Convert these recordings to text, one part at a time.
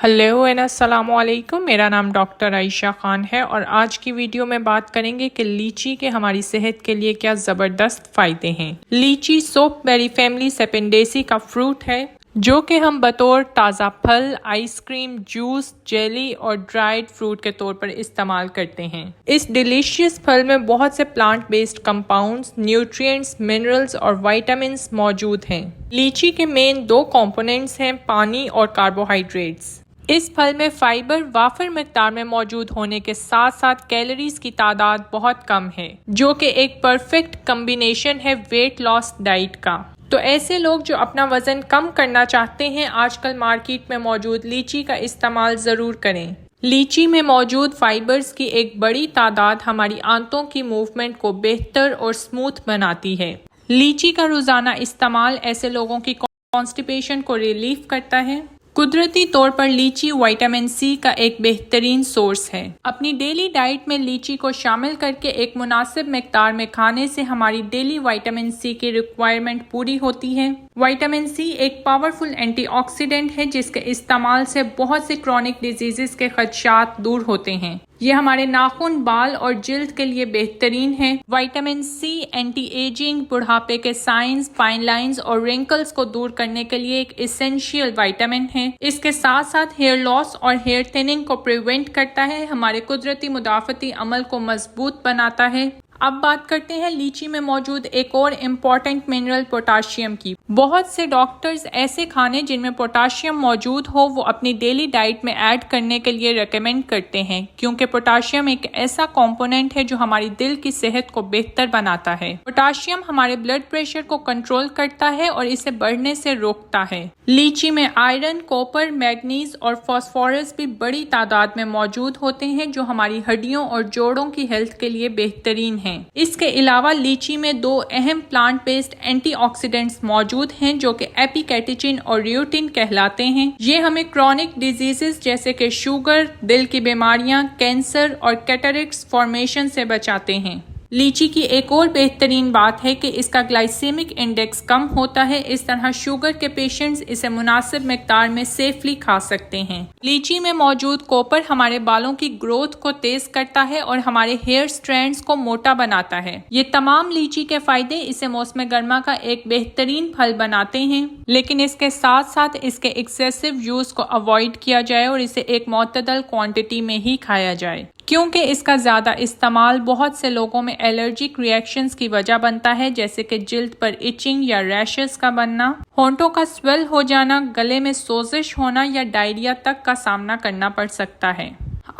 Hello and अस्सलामु अलैकुम। मेरा नाम डॉक्टर आयशा खान है और आज की वीडियो में बात करेंगे कि लीची के हमारी सेहत के लिए क्या ज़बरदस्त फ़ायदे हैं। लीची सोपबेरी फैमिली सेपेंडेसी का फ्रूट है जो कि हम बतौर ताज़ा फल, आइसक्रीम, जूस, जेली और ड्राइड फ्रूट के तौर पर इस्तेमाल करते हैं। इस डिलीशियस फल में बहुत से plant based compounds, nutrients, minerals और विटामिन्स मौजूद हैं। लीची के मेन दो कंपोनेंट्स हैं, पानी और कार्बोहाइड्रेट्स। इस फल में फाइबर वाफर मिकदार में मौजूद होने के साथ साथ कैलोरीज की तादाद बहुत कम है, जो कि एक परफेक्ट कम्बिनेशन है वेट लॉस डाइट का। तो ऐसे लोग जो अपना वजन कम करना चाहते हैं, आजकल मार्केट में मौजूद लीची का इस्तेमाल ज़रूर करें। लीची में मौजूद फाइबर्स की एक बड़ी तादाद हमारी आंतों की मूवमेंट को बेहतर और स्मूथ बनाती है। लीची का रोज़ाना इस्तेमाल ऐसे लोगों की कॉन्स्टिपेशन को रिलीफ करता है। कुदरती तौर पर लीची विटामिन सी का एक बेहतरीन सोर्स है। अपनी डेली डाइट में लीची को शामिल करके एक मुनासिब मिकदार में खाने से हमारी डेली विटामिन सी की रिक्वायरमेंट पूरी होती है। विटामिन सी एक पावरफुल एंटीऑक्सीडेंट है जिसके इस्तेमाल से बहुत से क्रॉनिक डिजीजेस के खदशात दूर होते हैं। ये हमारे नाखून, बाल और जिल्द के लिए बेहतरीन है। विटामिन सी एंटी एजिंग, बुढ़ापे के साइंस, फाइन लाइंस और रिंकल्स को दूर करने के लिए एक एसेंशियल विटामिन है। इसके साथ साथ हेयर लॉस और हेयर थिनिंग को प्रिवेंट करता है, हमारे कुदरती मुदाफती अमल को मजबूत बनाता है। अब बात करते हैं लीची में मौजूद एक और इम्पॉर्टेंट मिनरल पोटाशियम की। बहुत से डॉक्टर्स ऐसे खाने जिनमें पोटाशियम मौजूद हो वो अपनी डेली डाइट में ऐड करने के लिए रेकमेंड करते हैं, क्योंकि पोटाशियम एक ऐसा कंपोनेंट है जो हमारी दिल की सेहत को बेहतर बनाता है। पोटाशियम हमारे ब्लड प्रेशर को कंट्रोल करता है और इसे बढ़ने से रोकता है। लीची में आयरन, कॉपर, मैग्नीज और फास्फोरस भी बड़ी तादाद में मौजूद होते हैं जो हमारी हड्डियों और जोड़ों की हेल्थ के लिए बेहतरीन है। इसके अलावा लीची में दो अहम प्लांट बेस्ड एंटीऑक्सीडेंट्स मौजूद हैं जो कि एपिकैटेचिन और ल्यूटिन कहलाते हैं। ये हमें क्रॉनिक डिजीजेस जैसे कि शुगर, दिल की बीमारियां, कैंसर और कैटरेक्ट फॉर्मेशन से बचाते हैं। लीची की एक और बेहतरीन बात है कि इसका ग्लाइसेमिक इंडेक्स कम होता है। इस तरह शुगर के पेशेंट्स इसे मुनासिब मिकदार में सेफली खा सकते हैं। लीची में मौजूद कॉपर हमारे बालों की ग्रोथ को तेज करता है और हमारे हेयर स्ट्रैंड्स को मोटा बनाता है। ये तमाम लीची के फायदे इसे मौसम गर्मा का एक बेहतरीन फल बनाते हैं, लेकिन इसके साथ साथ इसके एक्सेसिव यूज को अवॉइड किया जाए और इसे एक मुतदल क्वांटिटी में ही खाया जाए, क्योंकि इसका ज़्यादा इस्तेमाल बहुत से लोगों में एलर्जिक रिएक्शंस की वजह बनता है, जैसे कि जिल्द पर इचिंग या रैशेस का बनना, होंठों का स्वेल हो जाना, गले में सोजिश होना या डायरिया तक का सामना करना पड़ सकता है।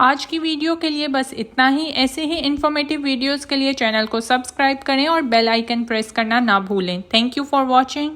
आज की वीडियो के लिए बस इतना ही। ऐसे ही इंफॉर्मेटिव वीडियोस के लिए चैनल को सब्सक्राइब करें और बेल आइकन प्रेस करना ना भूलें। Thank you for watching.